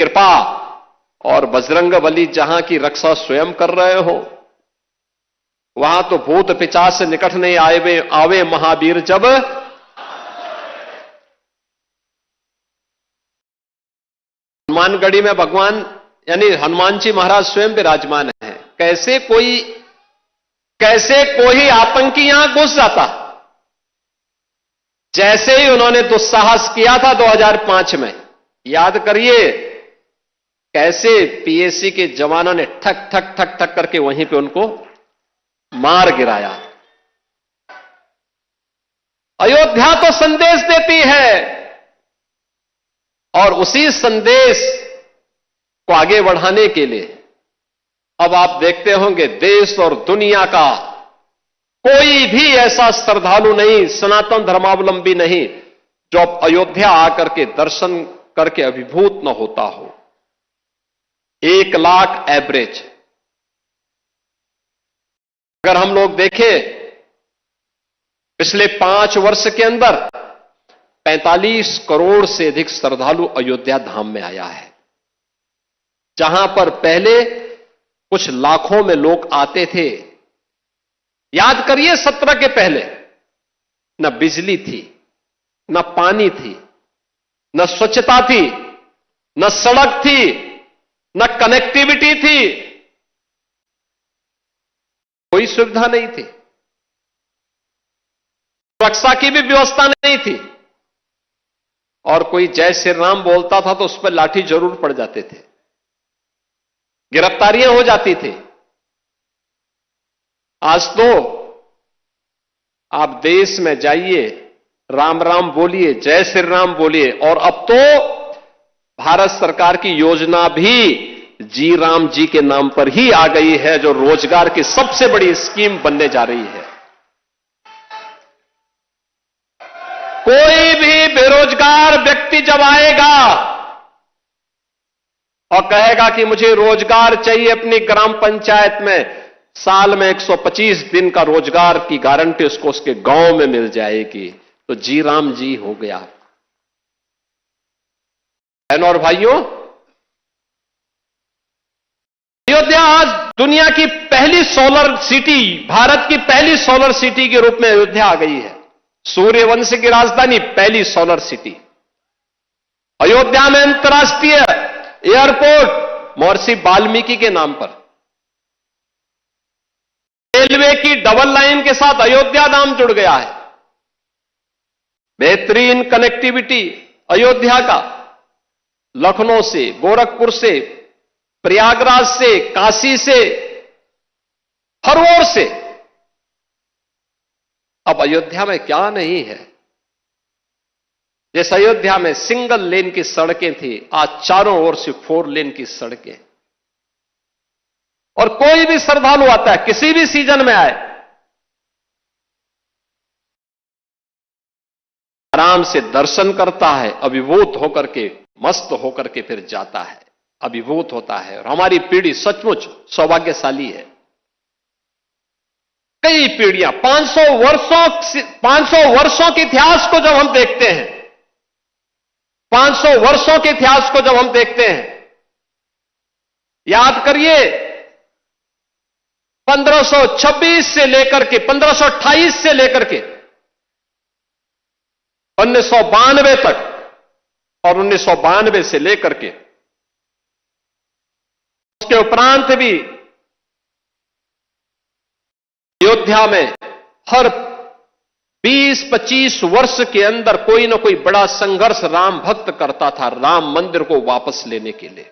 कृपा और बजरंगबली जहां की रक्षा स्वयं कर रहे हो, वहां तो भूत पिशाच से निकट नहीं आवे महावीर जब। हनुमानगढ़ी में भगवान यानी हनुमान जी महाराज स्वयं विराजमान है। कैसे कोई आतंकी यहां घुस जाता, जैसे ही उन्होंने दुस्साहस किया था 2005 में, याद करिए कैसे पीएसी के जवानों ने ठक ठक ठक ठक करके वहीं पे उनको मार गिराया। अयोध्या तो संदेश देती है और उसी संदेश को आगे बढ़ाने के लिए अब आप देखते होंगे देश और दुनिया का कोई भी ऐसा श्रद्धालु नहीं, सनातन धर्मावलंबी नहीं, जो अब अयोध्या आकर के दर्शन करके अभिभूत न होता हो। 1 लाख एवरेज अगर हम लोग देखें पिछले 5 वर्ष के अंदर 45 करोड़ से अधिक श्रद्धालु अयोध्या धाम में आया है। जहां पर पहले कुछ लाखों में लोग आते थे। याद करिए 17 के पहले न बिजली थी, न पानी थी, न स्वच्छता थी, न सड़क थी, न कनेक्टिविटी थी, कोई सुविधा नहीं थी, सुरक्षा की भी व्यवस्था नहीं थी, और कोई जय श्री राम बोलता था तो उस पर लाठी जरूर पड़ जाते थे, गिरफ्तारियां हो जाती थी। आज तो आप देश में जाइए, राम राम बोलिए, जय श्री राम बोलिए, और अब तो भारत सरकार की योजना भी जी राम जी के नाम पर ही आ गई है, जो रोजगार की सबसे बड़ी स्कीम बनने जा रही है। कोई भी बेरोजगार व्यक्ति जब आएगा और कहेगा कि मुझे रोजगार चाहिए अपनी ग्राम पंचायत में, साल में 125 दिन का रोजगार की गारंटी उसको उसके गांव में मिल जाएगी, तो जी राम जी हो गया। बहनों और भाइयों, अयोध्या आज दुनिया की पहली सोलर सिटी, भारत की पहली सोलर सिटी के रूप में अयोध्या आ गई है। सूर्यवंश की राजधानी, पहली सोलर सिटी। अयोध्या में अंतर्राष्ट्रीय एयरपोर्ट महर्षि वाल्मीकि के नाम पर। रेलवे की डबल लाइन के साथ अयोध्या नाम जुड़ गया है। बेहतरीन कनेक्टिविटी अयोध्या का, लखनऊ से, गोरखपुर से, प्रयागराज से, काशी से, हर ओर से। अब अयोध्या में क्या नहीं है। जिस अयोध्या में सिंगल लेन की सड़कें थी, आज चारों ओर से 4 लेन की सड़कें। और कोई भी श्रद्धालु आता है, किसी भी सीजन में आए, आराम से दर्शन करता है, अभिभूत होकर के, मस्त होकर के फिर जाता है, अभिभूत होता है। और हमारी पीढ़ी सचमुच सौभाग्यशाली है। कई पीढ़ियां, 500 वर्षों के इतिहास को जब हम देखते हैं, 500 वर्षों के इतिहास को जब हम देखते हैं, याद करिए 1526 से लेकर के 1528 से लेकर के 1992 तक, और 1992 से लेकर के उसके उपरांत भी अयोध्या में हर 20-25 वर्ष के अंदर कोई ना कोई बड़ा संघर्ष राम भक्त करता था राम मंदिर को वापस लेने के लिए।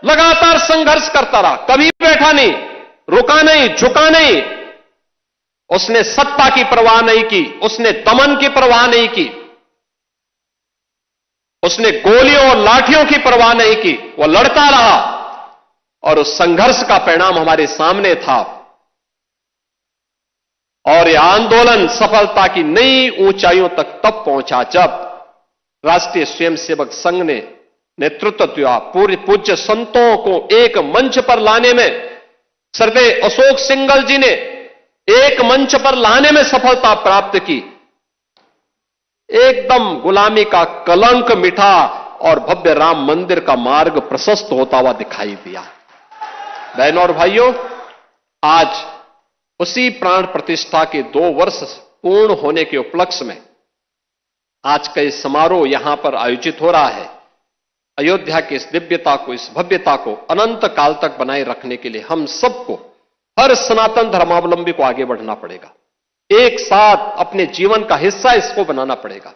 लगातार संघर्ष करता रहा, कभी बैठा नहीं, रुका नहीं, झुका नहीं। उसने सत्ता की परवाह नहीं की, उसने दमन की परवाह नहीं की, उसने गोलियों और लाठियों की परवाह नहीं की। वो लड़ता रहा और उस संघर्ष का परिणाम हमारे सामने था। और यह आंदोलन सफलता की नई ऊंचाइयों तक तब पहुंचा जब राष्ट्रीय स्वयंसेवक संघ ने नेतृत्व दिया। पूरे पूज्य संतों को एक मंच पर लाने में, श्रद्धेय अशोक सिंघल जी ने एक मंच पर लाने में सफलता प्राप्त की। एकदम गुलामी का कलंक मिटा और भव्य राम मंदिर का मार्ग प्रशस्त होता हुआ दिखाई दिया। बहनों और भाइयों, आज उसी प्राण प्रतिष्ठा के 2 वर्ष पूर्ण होने के उपलक्ष्य में आज का इस समारोह यहां पर आयोजित हो रहा है। अयोध्या की इस दिव्यता को, इस भव्यता को अनंत काल तक बनाए रखने के लिए हम सबको, हर सनातन धर्मावलंबी को आगे बढ़ना पड़ेगा। एक साथ अपने जीवन का हिस्सा इसको बनाना पड़ेगा।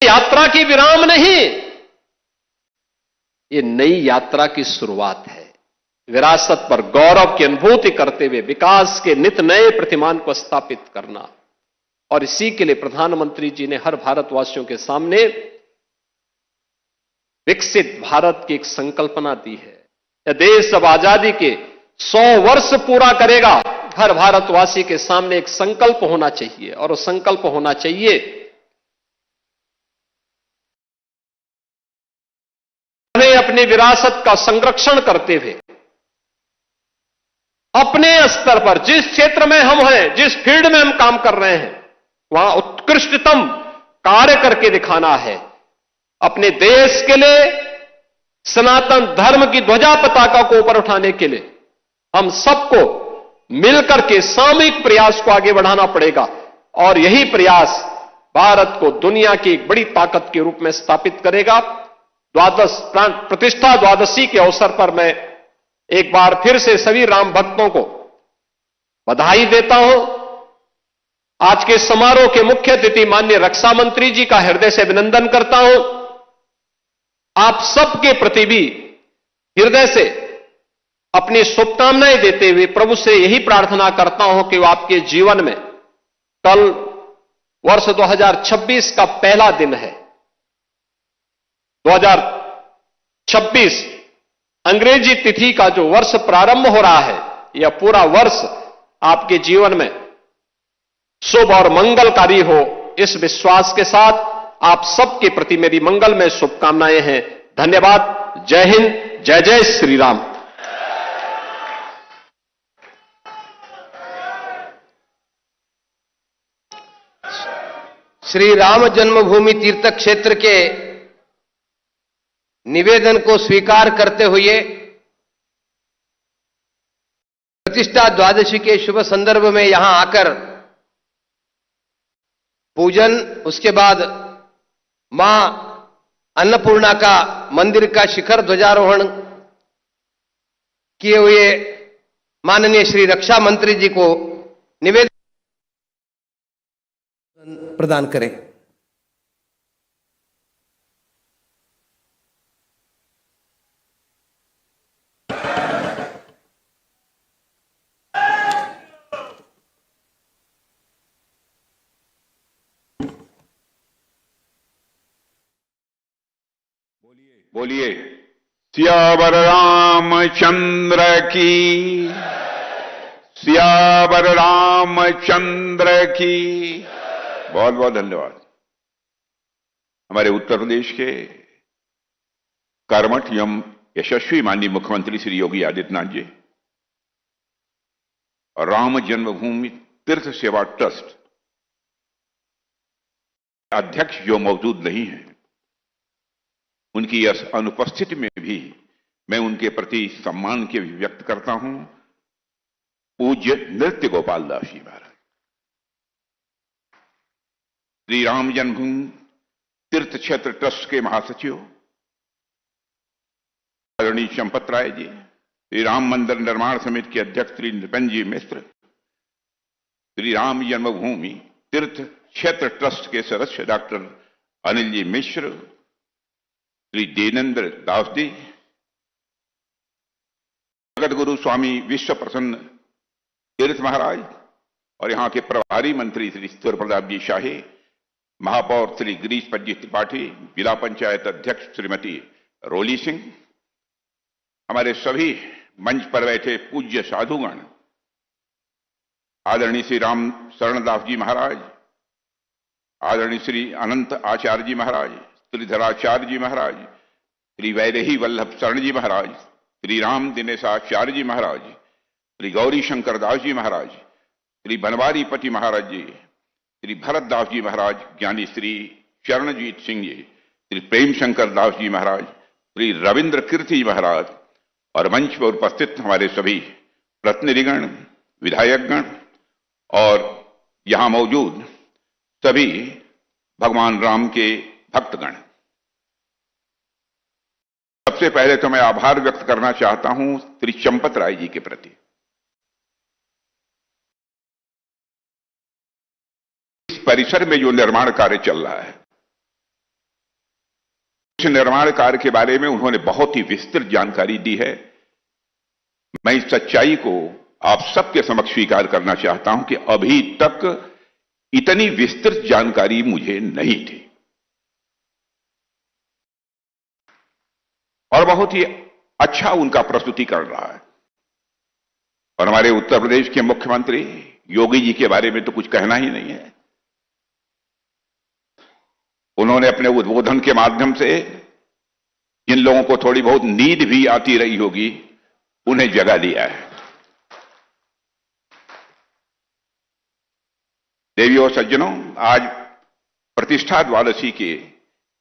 यात्रा की विराम नहीं, ये नई यात्रा की शुरुआत है। विरासत पर गौरव की अनुभूति करते हुए विकास के नित नए प्रतिमान को स्थापित करना, और इसी के लिए प्रधानमंत्री जी ने हर भारतवासियों के सामने विकसित भारत की एक संकल्पना दी है। यह देश अब आजादी के 100 वर्ष पूरा करेगा। हर भारतवासी के सामने एक संकल्प होना चाहिए, और वो संकल्प होना चाहिए हमें अपनी विरासत का संरक्षण करते हुए अपने स्तर पर जिस क्षेत्र में हम हैं, जिस फील्ड में हम काम कर रहे हैं, वहां उत्कृष्टतम कार्य करके दिखाना है। अपने देश के लिए, सनातन धर्म की ध्वजा पताका को ऊपर उठाने के लिए हम सबको मिलकर के सामूहिक प्रयास को आगे बढ़ाना पड़ेगा, और यही प्रयास भारत को दुनिया की एक बड़ी ताकत के रूप में स्थापित करेगा। प्राण प्रतिष्ठा द्वादशी के अवसर पर मैं एक बार फिर से सभी राम भक्तों को बधाई देता हूं। आज के समारोह के मुख्य अतिथि माननीय रक्षा मंत्री जी का हृदय से अभिनंदन करता हूं। आप सबके प्रति भी हृदय से अपनी शुभकामनाएं देते हुए प्रभु से यही प्रार्थना करता हूं कि वो आपके जीवन में, कल वर्ष 2026 का पहला दिन है। 2026 अंग्रेजी तिथि का जो वर्ष प्रारंभ हो रहा है, यह पूरा वर्ष आपके जीवन में शुभ और मंगलकारी हो, इस विश्वास के साथ आप सबके प्रति मेरी मंगलमय शुभकामनाएं हैं। धन्यवाद। जय हिंद, जय जय श्री राम। श्री राम जन्मभूमि तीर्थ क्षेत्र के निवेदन को स्वीकार करते हुए प्रतिष्ठा द्वादशी के शुभ संदर्भ में यहां आकर पूजन, उसके बाद मां अन्नपूर्णा का मंदिर का शिखर ध्वजारोहण किए हुए माननीय श्री रक्षा मंत्री जी को निवेदन प्रदान करें। बोलिए सियावर रामचंद्र की, सियावर रामचंद्र की। बहुत बहुत धन्यवाद। हमारे उत्तर प्रदेश के कर्मठ एवं यशस्वी माननीय मुख्यमंत्री श्री योगी आदित्यनाथ जी और राम जन्मभूमि तीर्थ सेवा ट्रस्ट अध्यक्ष जो मौजूद नहीं है, उनकी अनुपस्थिति में भी मैं उनके प्रति सम्मान के व्यक्त करता हूं। पूज्य नृत्य गोपाल दास जी महाराज, श्री राम जन्मभूमि तीर्थ क्षेत्र ट्रस्ट के महासचिव आदरणीय चंपत राय जी, श्री राम मंदिर निर्माण समिति के अध्यक्ष श्री नृपेंद्र जी मिश्र, श्री राम जन्मभूमि तीर्थ क्षेत्र ट्रस्ट के सदस्य डॉक्टर अनिल जी मिश्र, श्री देवेंद्र दास जी, जगत गुरु स्वामी विश्व प्रसन्न तीर्थ महाराज और यहाँ के प्रभारी मंत्री श्री सूर्य प्रताप जी शाही, महापौर श्री गिरीश पज्जी त्रिपाठी, जिला पंचायत अध्यक्ष श्रीमती रोली सिंह, हमारे सभी मंच पर बैठे पूज्य साधुगण, आदरणीय श्री राम शरणदास जी महाराज, आदरणीय श्री अनंत आचार्य जी महाराज, श्रीधराचार्य जी महाराज, श्री वैदेही वल्लभ शरण जी महाराज, श्री राम दिनेशाचार्य जी महाराज, श्री गौरी शंकर दास जी महाराज, श्री बनवारी पति महाराज जी, श्री भरतदास जी महाराज, ज्ञानी श्री चरणजीत सिंह जी, श्री प्रेम शंकर दास जी महाराज, श्री रविंद्र कीर्ति महाराज और मंच पर उपस्थित हमारे सभी प्रतिनिधिगण, विधायकगण और यहां मौजूद सभी भगवान राम के भक्तगण। सबसे पहले तो मैं आभार व्यक्त करना चाहता हूं श्री चंपत राय जी के प्रति। इस परिसर में जो निर्माण कार्य चल रहा है, इस निर्माण कार्य के बारे में उन्होंने बहुत ही विस्तृत जानकारी दी है। मैं इस सच्चाई को आप सबके समक्ष स्वीकार करना चाहता हूं कि अभी तक इतनी विस्तृत जानकारी मुझे नहीं थी और बहुत ही अच्छा उनका प्रस्तुतिकरण रहा है। और हमारे उत्तर प्रदेश के मुख्यमंत्री योगी जी के बारे में तो कुछ कहना ही नहीं है। उन्होंने अपने उद्बोधन के माध्यम से जिन लोगों को थोड़ी बहुत नींद भी आती रही होगी, उन्हें जगा दिया है। देवियों और सज्जनों, आज प्रतिष्ठा द्वादशी के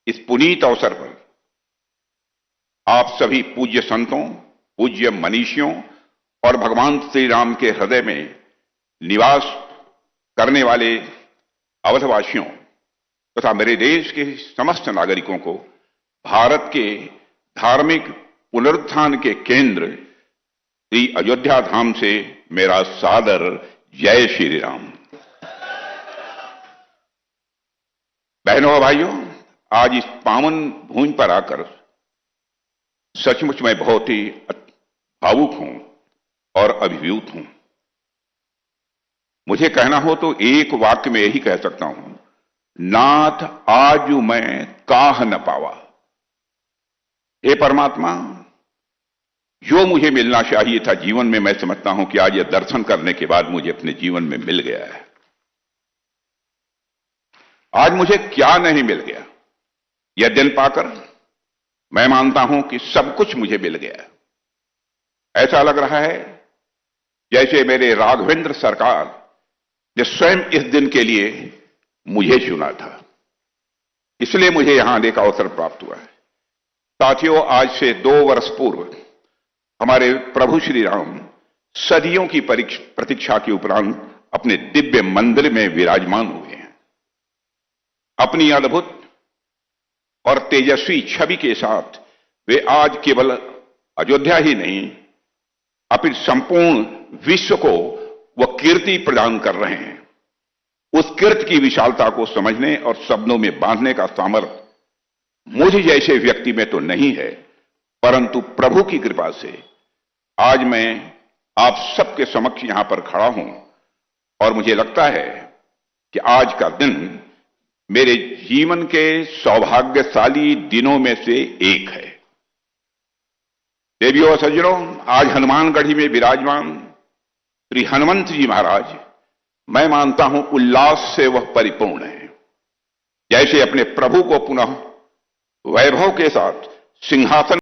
इस पुनीत अवसर पर आप सभी पूज्य संतों, पूज्य मनीषियों और भगवान श्री राम के हृदय में निवास करने वाले अवधवासियों तथा मेरे देश के समस्त नागरिकों को भारत के धार्मिक पुनरुत्थान के केंद्र श्री अयोध्या धाम से मेरा सादर जय श्री राम। बहनों और भाइयों, आज इस पावन भूमि पर आकर सचमुच मैं बहुत ही भावुक हूं और अभिभूत हूं। मुझे कहना हो तो एक वाक्य में यही कह सकता हूं, नाथ आज मैं काह न पावा। हे परमात्मा, जो मुझे मिलना चाहिए था जीवन में, मैं समझता हूं कि आज यह दर्शन करने के बाद मुझे अपने जीवन में मिल गया है। आज मुझे क्या नहीं मिल गया, यह दिन पाकर मैं मानता हूं कि सब कुछ मुझे मिल गया। ऐसा लग रहा है जैसे मेरे राघवेंद्र सरकार ने स्वयं इस दिन के लिए मुझे चुना था, इसलिए मुझे यहां आने का अवसर प्राप्त हुआ है। साथियों, आज से 2 वर्ष पूर्व हमारे प्रभु श्री राम सदियों की प्रतीक्षा के उपरांत अपने दिव्य मंदिर में विराजमान हुए हैं। अपनी अद्भुत और तेजस्वी छवि के साथ वे आज केवल अयोध्या ही नहीं, अपितु संपूर्ण विश्व को वह कीर्ति प्रदान कर रहे हैं। उस कीर्ति की विशालता को समझने और शब्दों में बांधने का सामर्थ्य मुझ जैसे व्यक्ति में तो नहीं है, परंतु प्रभु की कृपा से आज मैं आप सबके समक्ष यहां पर खड़ा हूं और मुझे लगता है कि आज का दिन मेरे जीवन के सौभाग्यशाली दिनों में से एक है। देवियों और सज्जनों, आज हनुमानगढ़ी में विराजमान श्री हनुमंत जी महाराज, मैं मानता हूं उल्लास से वह परिपूर्ण है, जैसे अपने प्रभु को पुनः वैभव के साथ सिंहासन